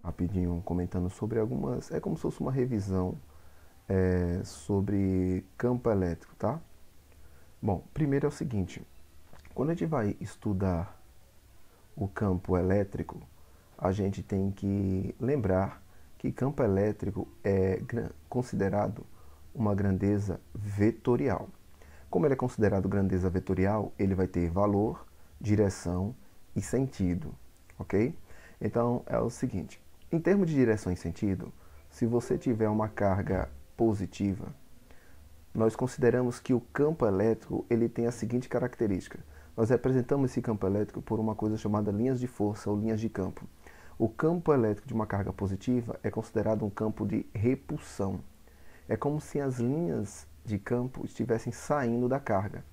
rapidinho comentando sobre algumas, é como se fosse uma revisão sobre campo elétrico, tá? Bom, primeiro é o seguinte, quando a gente vai estudar o campo elétrico, a gente tem que lembrar que campo elétrico é considerado uma grandeza vetorial. Como ele é considerado grandeza vetorial, ele vai ter valor, direção e sentido, ok? Então é o seguinte, em termos de direção e sentido, se você tiver uma carga positiva, nós consideramos que o campo elétrico ele tem a seguinte característica. Nós representamos esse campo elétrico por uma coisa chamada linhas de força ou linhas de campo. O campo elétrico de uma carga positiva é considerado um campo de repulsão. É como se as linhas de campo estivessem saindo da carga.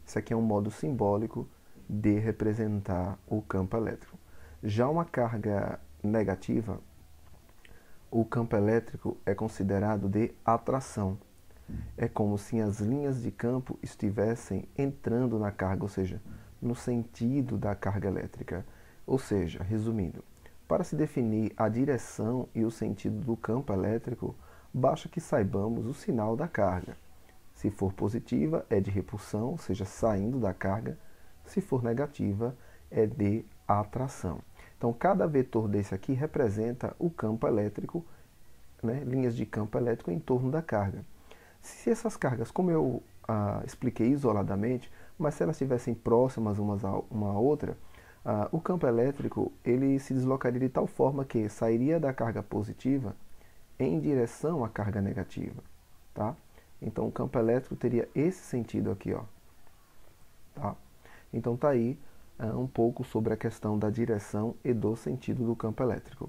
Isso aqui é um modo simbólico de representar o campo elétrico. Já uma carga negativa, o campo elétrico é considerado de atração. É como se as linhas de campo estivessem entrando na carga, ou seja, no sentido da carga elétrica. Ou seja, resumindo, para se definir a direção e o sentido do campo elétrico, basta que saibamos o sinal da carga. Se for positiva, é de repulsão, ou seja, saindo da carga. Se for negativa, é de atração. Então, cada vetor desse aqui representa o campo elétrico, né, linhas de campo elétrico em torno da carga. Se essas cargas, como eu expliquei isoladamente, mas se elas estivessem próximas umas a uma outra, o campo elétrico ele se deslocaria de tal forma que sairia da carga positiva em direção à carga negativa, tá? Então o campo elétrico teria esse sentido aqui, ó, tá? Então tá aí um pouco sobre a questão da direção e do sentido do campo elétrico.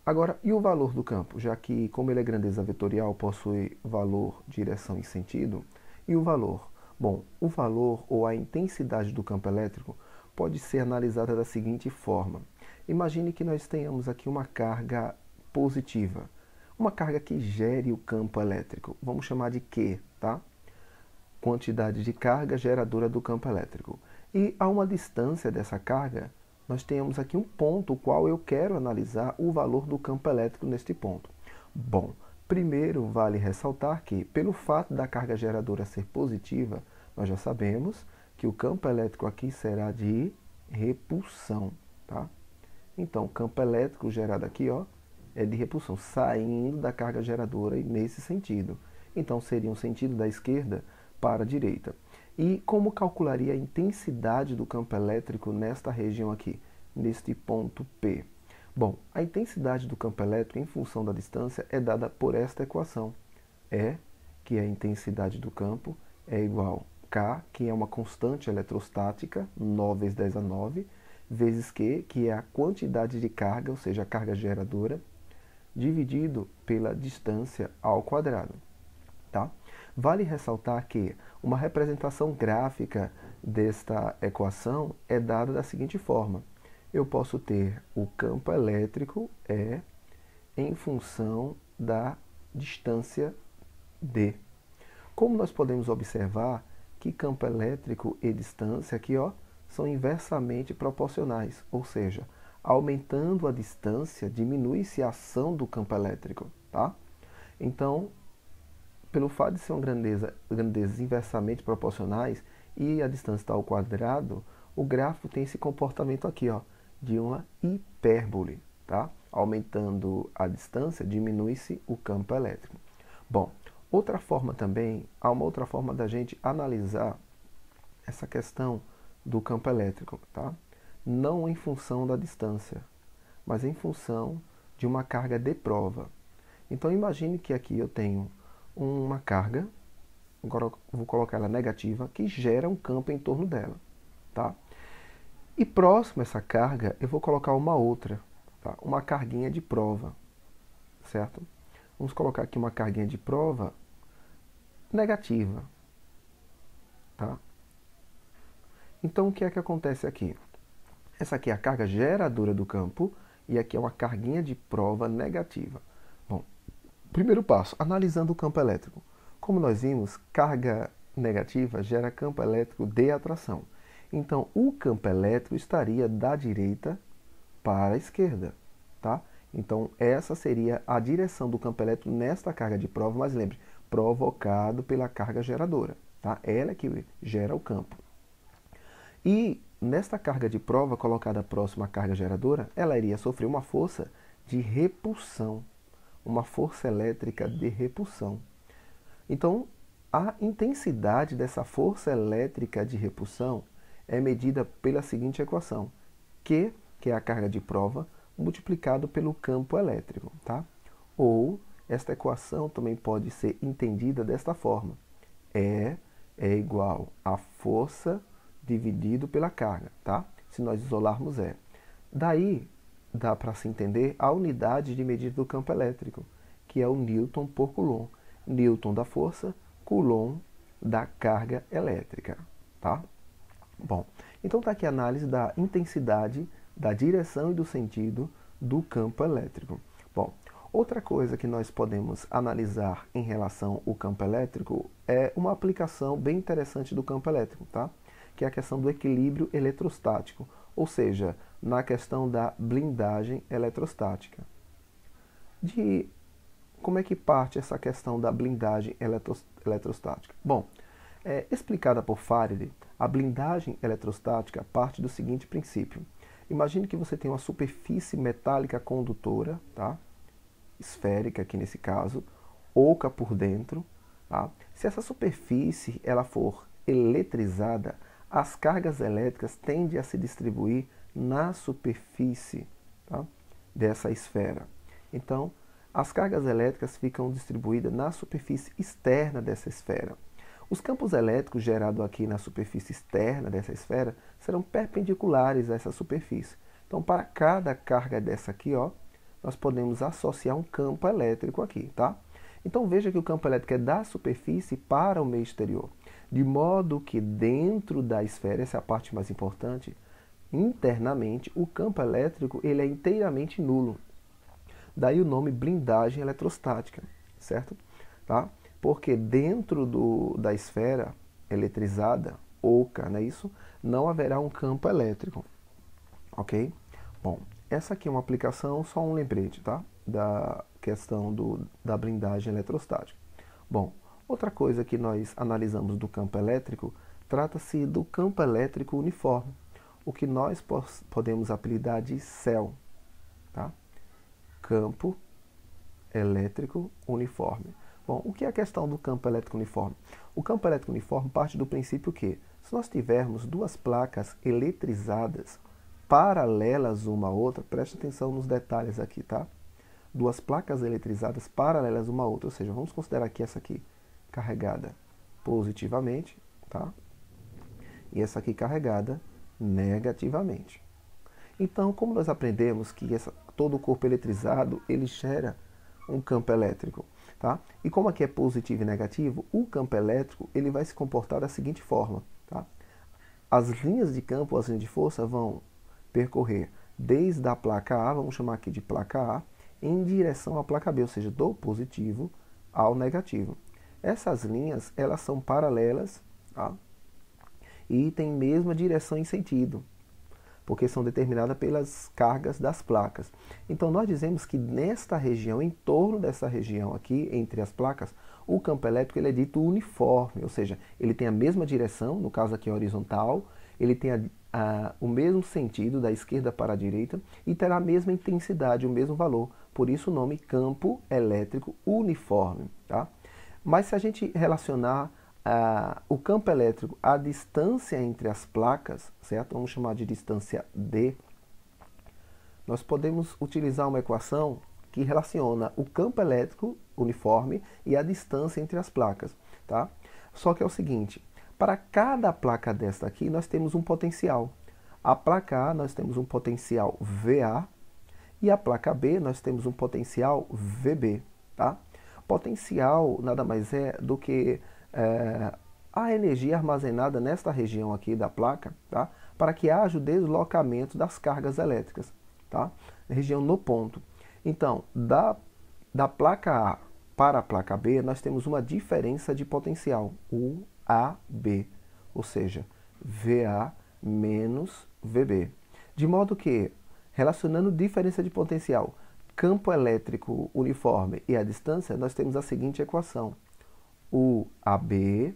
Agora, e o valor do campo? Já que, como ele é grandeza vetorial, possui valor, direção e sentido. E o valor? Bom, o valor ou a intensidade do campo elétrico pode ser analisada da seguinte forma. Imagine que nós tenhamos aqui uma carga positiva. Uma carga que gere o campo elétrico. Vamos chamar de Q, tá? Quantidade de carga geradora do campo elétrico. E a uma distância dessa carga, nós temos aqui um ponto, o qual eu quero analisar o valor do campo elétrico neste ponto. Bom, primeiro vale ressaltar que, pelo fato da carga geradora ser positiva, nós já sabemos que o campo elétrico aqui será de repulsão, tá? Então, o campo elétrico gerado aqui, ó, é de repulsão, saindo da carga geradora e nesse sentido. Então, seria um sentido da esquerda para a direita. E como calcularia a intensidade do campo elétrico nesta região aqui, neste ponto P? Bom, a intensidade do campo elétrico em função da distância é dada por esta equação. E, que é a intensidade do campo, é igual a K, que é uma constante eletrostática, 9 vezes 10 a 9, vezes Q, que é a quantidade de carga, ou seja, a carga geradora, dividido pela distância ao quadrado. Tá? Vale ressaltar que uma representação gráfica desta equação é dada da seguinte forma. Eu posso ter o campo elétrico em função da distância d. Como nós podemos observar que campo elétrico e distância aqui, ó, são inversamente proporcionais, ou seja, aumentando a distância, diminui-se a ação do campo elétrico, tá? Então, pelo fato de ser uma grandezas inversamente proporcionais e a distância está ao quadrado, o gráfico tem esse comportamento aqui, ó, de uma hipérbole, tá? Aumentando a distância, diminui-se o campo elétrico. Bom, outra forma também, há uma outra forma da gente analisar essa questão do campo elétrico, tá? Não em função da distância, mas em função de uma carga de prova. Então imagine que aqui eu tenho uma carga, agora vou colocar ela negativa, que gera um campo em torno dela, tá? E próximo a essa carga, eu vou colocar uma outra, tá? Uma carguinha de prova, certo? Vamos colocar aqui uma carguinha de prova negativa, tá? Então, o que é que acontece aqui? Essa aqui é a carga geradora do campo e aqui é uma carguinha de prova negativa. Bom, primeiro passo, analisando o campo elétrico. Como nós vimos, carga negativa gera campo elétrico de atração. Então, o campo elétrico estaria da direita para a esquerda, tá? Então, essa seria a direção do campo elétrico nesta carga de prova, mas lembre, provocado pela carga geradora, tá? Ela é que gera o campo. E nesta carga de prova colocada próxima à carga geradora, ela iria sofrer uma força de repulsão, uma força elétrica de repulsão. Então, a intensidade dessa força elétrica de repulsão é medida pela seguinte equação, Q, que é a carga de prova, multiplicado pelo campo elétrico, tá? Ou esta equação também pode ser entendida desta forma. E é igual a força dividido pela carga, tá? Se nós isolarmos E. Daí, dá para se entender a unidade de medida do campo elétrico, que é o Newton por Coulomb. Newton da força, Coulomb da carga elétrica, tá? Bom, então está aqui a análise da intensidade, da direção e do sentido do campo elétrico. Bom, outra coisa que nós podemos analisar em relação ao campo elétrico é uma aplicação bem interessante do campo elétrico, tá? Que é a questão do equilíbrio eletrostático, ou seja, na questão da blindagem eletrostática. Como é que parte essa questão da blindagem eletrostática? Bom, explicada por Faraday, a blindagem eletrostática parte do seguinte princípio. Imagine que você tem uma superfície metálica condutora, tá? Esférica aqui nesse caso, oca por dentro. Tá? Se essa superfície ela for eletrizada, as cargas elétricas tendem a se distribuir na superfície, tá? Dessa esfera. Então, as cargas elétricas ficam distribuídas na superfície externa dessa esfera. Os campos elétricos gerados aqui na superfície externa dessa esfera serão perpendiculares a essa superfície. Então, para cada carga dessa aqui, ó, nós podemos associar um campo elétrico aqui, tá? Então, veja que o campo elétrico é da superfície para o meio exterior. De modo que dentro da esfera, essa é a parte mais importante, internamente, o campo elétrico ele é inteiramente nulo. Daí o nome blindagem eletrostática, certo? Tá? Porque dentro da esfera eletrizada, oca, não é isso? Não haverá um campo elétrico, ok? Bom, essa aqui é uma aplicação, só um lembrete, tá? Da questão da blindagem eletrostática. Bom, outra coisa que nós analisamos do campo elétrico trata-se do campo elétrico uniforme, o que nós podemos apelidar de CEL, tá? Campo elétrico uniforme. Bom, o que é a questão do campo elétrico uniforme? O campo elétrico uniforme parte do princípio que, se nós tivermos duas placas eletrizadas paralelas uma à outra, preste atenção nos detalhes aqui, tá? Duas placas eletrizadas paralelas uma à outra, ou seja, vamos considerar aqui essa aqui carregada positivamente, tá? E essa aqui carregada negativamente. Então, como nós aprendemos que todo o corpo eletrizado, ele gera um campo elétrico, tá? E como aqui é positivo e negativo, o campo elétrico ele vai se comportar da seguinte forma, tá? As linhas de campo, as linhas de força vão percorrer desde a placa A, vamos chamar aqui de placa A, em direção à placa B, ou seja, do positivo ao negativo. Essas linhas, elas são paralelas, tá? E têm mesma direção e sentido, porque são determinadas pelas cargas das placas. Então, nós dizemos que nesta região, em torno dessa região aqui, entre as placas, o campo elétrico ele é dito uniforme, ou seja, ele tem a mesma direção, no caso aqui horizontal, ele tem o mesmo sentido da esquerda para a direita e terá a mesma intensidade, o mesmo valor. Por isso o nome campo elétrico uniforme. Tá? Mas se a gente relacionar o campo elétrico à distância entre as placas, certo? Vamos chamar de distância D. Nós podemos utilizar uma equação que relaciona o campo elétrico uniforme e a distância entre as placas, tá? Só que é o seguinte, para cada placa desta aqui nós temos um potencial. A placa A nós temos um potencial VA e a placa B nós temos um potencial VB, tá? Potencial nada mais é do que a energia armazenada nesta região aqui da placa, tá? Para que haja o deslocamento das cargas elétricas, tá? Região no ponto. Então, da placa A para a placa B, nós temos uma diferença de potencial, UAB, ou seja, VA menos VB. De modo que, relacionando diferença de potencial, campo elétrico uniforme e a distância, nós temos a seguinte equação. O AB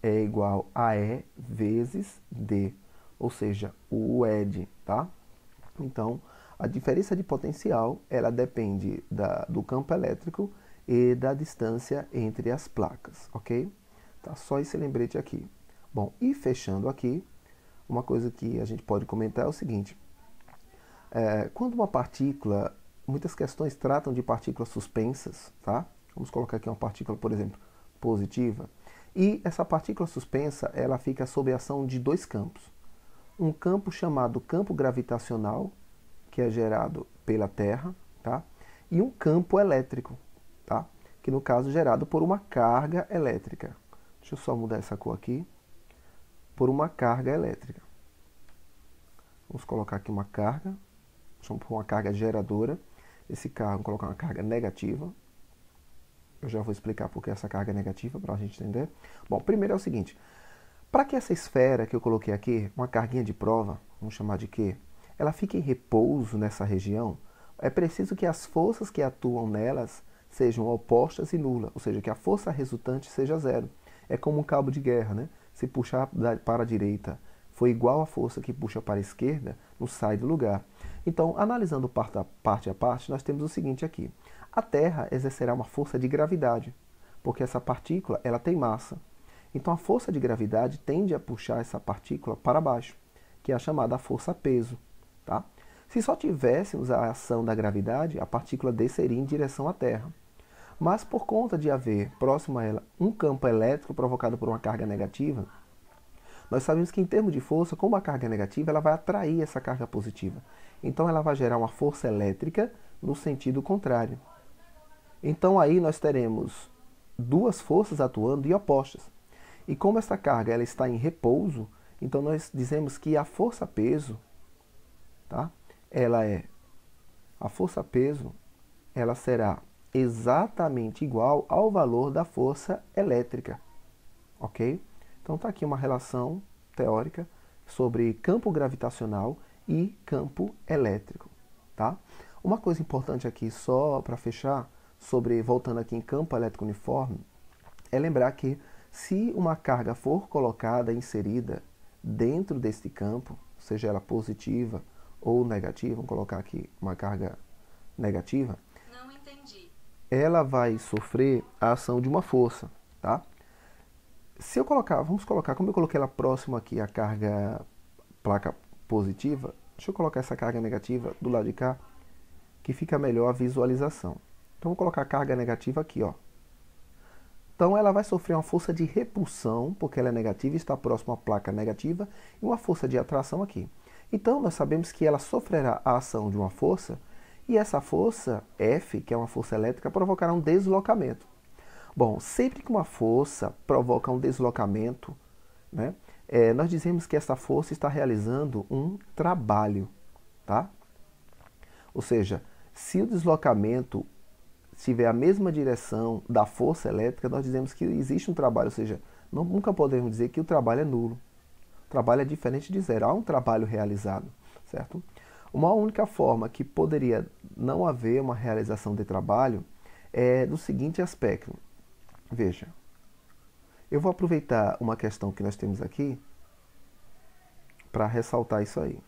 é igual a E vezes D, ou seja, o UED, tá? Então, a diferença de potencial, ela depende do campo elétrico e da distância entre as placas, ok? Tá, só esse lembrete aqui. Bom, e fechando aqui, uma coisa que a gente pode comentar é o seguinte. Quando uma partícula, muitas questões tratam de partículas suspensas, tá? Vamos colocar aqui uma partícula, por exemplo, positiva. E essa partícula suspensa, ela fica sob a ação de dois campos. Um campo chamado campo gravitacional, que é gerado pela Terra, tá? E um campo elétrico, tá? Que no caso é gerado por uma carga elétrica. Deixa eu só mudar essa cor aqui. Por uma carga elétrica. Vamos colocar aqui uma carga. Vamos pôr uma carga geradora. Esse carro, vamos colocar uma carga negativa. Eu já vou explicar por que essa carga é negativa, para a gente entender. Bom, primeiro é o seguinte. Para que essa esfera que eu coloquei aqui, uma carguinha de prova, vamos chamar de Q, ela fique em repouso nessa região, é preciso que as forças que atuam nelas sejam opostas e nulas, ou seja, que a força resultante seja zero. É como um cabo de guerra, né? Se puxar para a direita for igual à força que puxa para a esquerda, não sai do lugar. Então, analisando parte a parte, nós temos o seguinte aqui. A Terra exercerá uma força de gravidade, porque essa partícula ela tem massa. Então, a força de gravidade tende a puxar essa partícula para baixo, que é a chamada força-peso. Tá? Se só tivéssemos a ação da gravidade, a partícula desceria em direção à Terra. Mas por conta de haver próximo a ela um campo elétrico provocado por uma carga negativa, nós sabemos que em termos de força, como a carga é negativa, ela vai atrair essa carga positiva. Então ela vai gerar uma força elétrica no sentido contrário. Então aí nós teremos duas forças atuando e opostas. E como essa carga ela está em repouso, então nós dizemos que a força-peso, tá? A força-peso, ela será exatamente igual ao valor da força elétrica, ok? Então está aqui uma relação teórica sobre campo gravitacional e campo elétrico, tá? Uma coisa importante aqui, só para fechar, voltando aqui em campo elétrico uniforme, é lembrar que se uma carga for colocada, inserida dentro deste campo, seja ela positiva ou negativa, vamos colocar aqui uma carga negativa, não entendi. Ela vai sofrer a ação de uma força, tá? Se eu colocar, vamos colocar, como eu coloquei ela próximo aqui, a carga placa positiva, deixa eu colocar essa carga negativa do lado de cá, que fica melhor a visualização. Então, vou colocar a carga negativa aqui, ó. Então, ela vai sofrer uma força de repulsão, porque ela é negativa e está próxima à placa negativa, e uma força de atração aqui. Então, nós sabemos que ela sofrerá a ação de uma força, e essa força, F, que é uma força elétrica, provocará um deslocamento. Bom, sempre que uma força provoca um deslocamento, né, nós dizemos que essa força está realizando um trabalho, tá? Ou seja, se o deslocamento tiver a mesma direção da força elétrica, nós dizemos que existe um trabalho, ou seja, nunca podemos dizer que o trabalho é nulo. O trabalho é diferente de zero, há um trabalho realizado, certo? Uma única forma que poderia não haver uma realização de trabalho é do seguinte aspecto. Veja, eu vou aproveitar uma questão que nós temos aqui para ressaltar isso aí.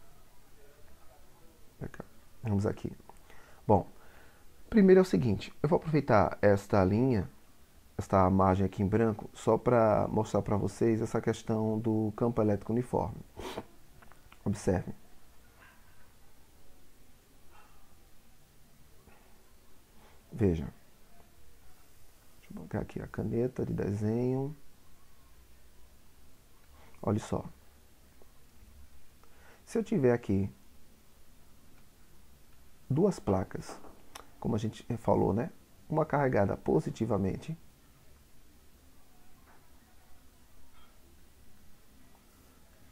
Vamos aqui. Bom, primeiro é o seguinte, eu vou aproveitar esta linha, esta margem aqui em branco, só para mostrar para vocês essa questão do campo elétrico uniforme. Observe. Veja. Deixa eu colocar aqui a caneta de desenho. Olha só. Se eu tiver aqui duas placas, como a gente falou, né? Uma carregada positivamente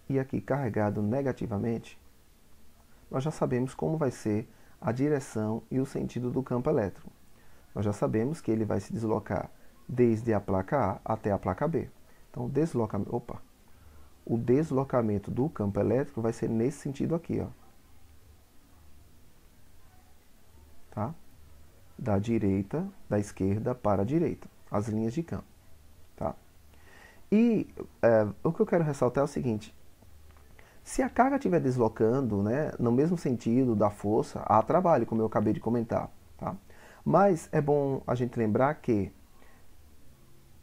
e aqui carregado negativamente, nós já sabemos como vai ser a direção e o sentido do campo elétrico. Nós já sabemos que ele vai se deslocar desde a placa A até a placa B. Então, o deslocamento do campo elétrico vai ser nesse sentido aqui, ó. Tá? da esquerda para a direita, as linhas de campo. Tá? E o que eu quero ressaltar é o seguinte: se a carga estiver deslocando, né, no mesmo sentido da força, há trabalho, como eu acabei de comentar. Tá? Mas é bom a gente lembrar que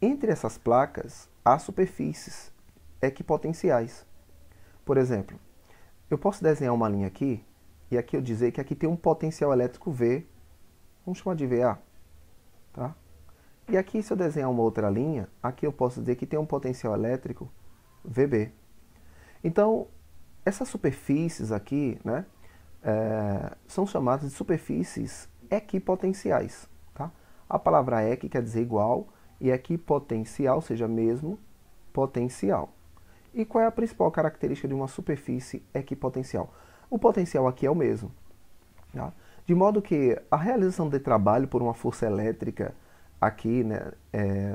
entre essas placas há superfícies equipotenciais. Por exemplo, eu posso desenhar uma linha aqui, e aqui eu dizer que aqui tem um potencial elétrico V, vamos chamar de VA. Tá? E aqui, se eu desenhar uma outra linha, aqui eu posso dizer que tem um potencial elétrico VB. Então, essas superfícies aqui, né, são chamadas de superfícies equipotenciais. Tá? A palavra equi quer dizer igual, e equipotencial, ou seja, mesmo potencial. E qual é a principal característica de uma superfície equipotencial? O potencial aqui é o mesmo. Tá? De modo que a realização de trabalho por uma força elétrica aqui, né,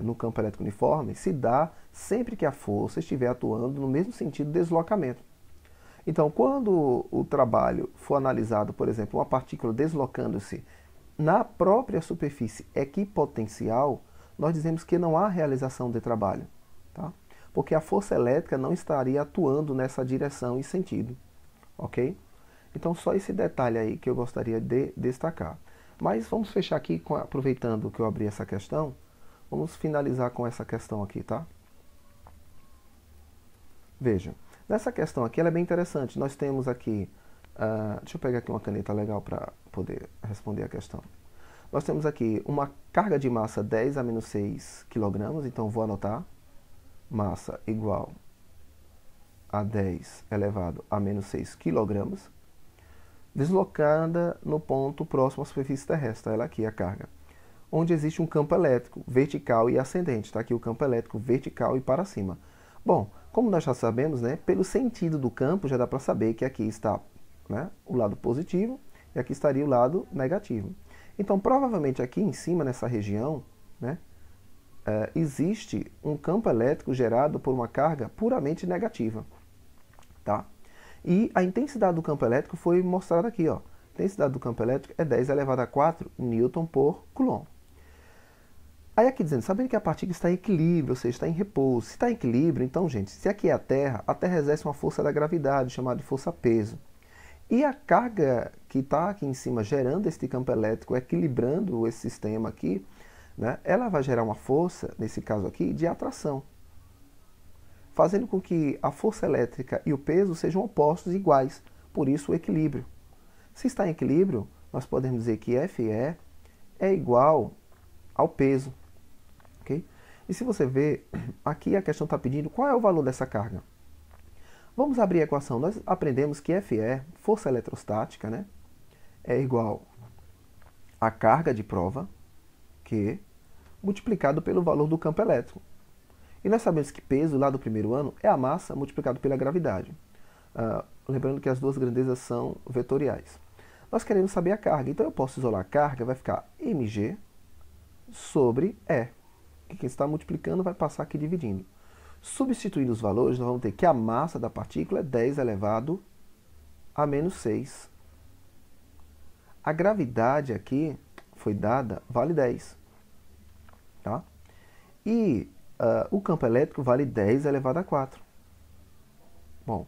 no campo elétrico uniforme se dá sempre que a força estiver atuando no mesmo sentido de deslocamento. Então, quando o trabalho for analisado, por exemplo, uma partícula deslocando-se na própria superfície equipotencial, nós dizemos que não há realização de trabalho, tá? Porque a força elétrica não estaria atuando nessa direção e sentido, ok? Então, só esse detalhe aí que eu gostaria de destacar. Mas vamos fechar aqui, aproveitando que eu abri essa questão, vamos finalizar com essa questão aqui, tá? Veja, nessa questão aqui ela é bem interessante. Nós temos aqui, deixa eu pegar aqui uma caneta legal para poder responder a questão. Nós temos aqui uma carga de massa 10 a menos 6 kg, então vou anotar. Massa igual a 10 elevado a menos 6 kg, deslocada no ponto próximo à superfície terrestre, ela aqui é a carga, onde existe um campo elétrico vertical e ascendente. Está aqui o campo elétrico vertical e para cima. Bom, como nós já sabemos, né, pelo sentido do campo, já dá para saber que aqui está, né, o lado positivo e aqui estaria o lado negativo. Então, provavelmente aqui em cima, nessa região, né, existe um campo elétrico gerado por uma carga puramente negativa. Tá? E a intensidade do campo elétrico foi mostrada aqui. Ó. A intensidade do campo elétrico é 10 elevado a 4 newton por coulomb. Aí aqui dizendo, sabendo que a partícula está em equilíbrio, ou seja, está em repouso. Se está em equilíbrio, então, gente, se aqui é a Terra exerce uma força da gravidade, chamada de força-peso. E a carga que está aqui em cima gerando este campo elétrico, equilibrando esse sistema aqui, né, ela vai gerar uma força, nesse caso aqui, de atração, fazendo com que a força elétrica e o peso sejam opostos e iguais, por isso o equilíbrio. Se está em equilíbrio, nós podemos dizer que Fe é igual ao peso. Okay? E se você ver, aqui a questão está pedindo qual é o valor dessa carga. Vamos abrir a equação. Nós aprendemos que Fe, força eletrostática, né, é igual a carga de prova, Q, multiplicado pelo valor do campo elétrico. E nós sabemos que peso, lá do primeiro ano, é a massa multiplicado pela gravidade. Lembrando que as duas grandezas são vetoriais. Nós queremos saber a carga, então eu posso isolar a carga, vai ficar mg sobre E. Que quem está multiplicando vai passar aqui dividindo. Substituindo os valores, nós vamos ter que a massa da partícula é 10 elevado a menos 6. A gravidade aqui foi dada, vale 10. Tá? E o campo elétrico vale 10 elevado a 4. Bom,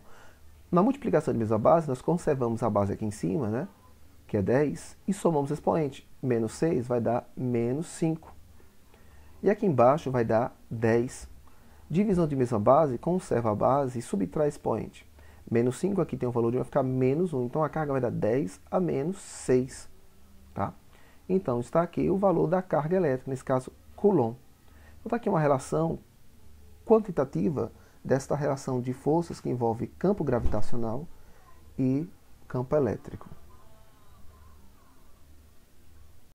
na multiplicação de mesma base, nós conservamos a base aqui em cima, né, que é 10, e somamos o expoente. Menos 6 vai dar menos 5. E aqui embaixo vai dar 10. Divisão de mesma base, conserva a base e subtrai expoente. Menos 5 aqui tem um valor de 1, vai ficar menos 1. Então a carga vai dar 10 a menos 6. Tá? Então está aqui o valor da carga elétrica, nesse caso coulomb. Então está aqui uma relação quantitativa desta relação de forças que envolve campo gravitacional e campo elétrico.